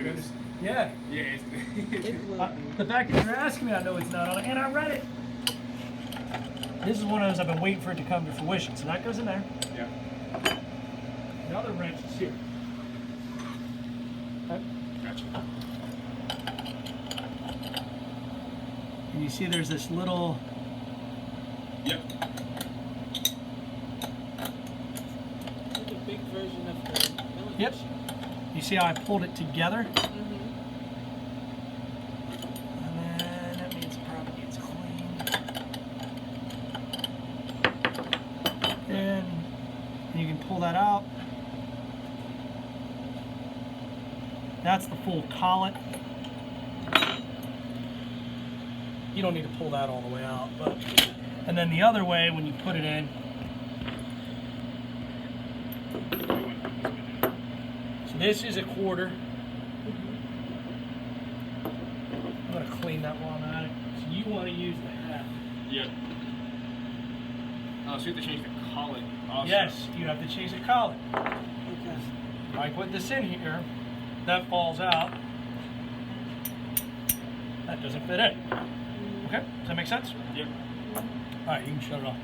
goodness. Yeah. Yeah, it's It will be. The fact that you're asking me, I know it's not on it, and I read it. This is one of those I've been waiting for it to come to fruition. So that goes in there. yeah. The other wrench is here. Okay. Gotcha. And you see there's this little, Yep. It's a big version of the milling Yep. machine. you see how I pulled it together? Mm-hmm. And then that means it probably gets clean. And you can pull that out. That's the full collet. You don't need to pull that all the way out, but and then the other way when you put it in. So this is a quarter. I'm gonna clean that while I'm at it. So you want to use the half. Yep. Oh, so you have to change the collet also. Yes, you have to change the collet. Okay. I put this in here, that falls out. That doesn't fit in. Okay, does that make sense? Yep. All right, you can shut it off.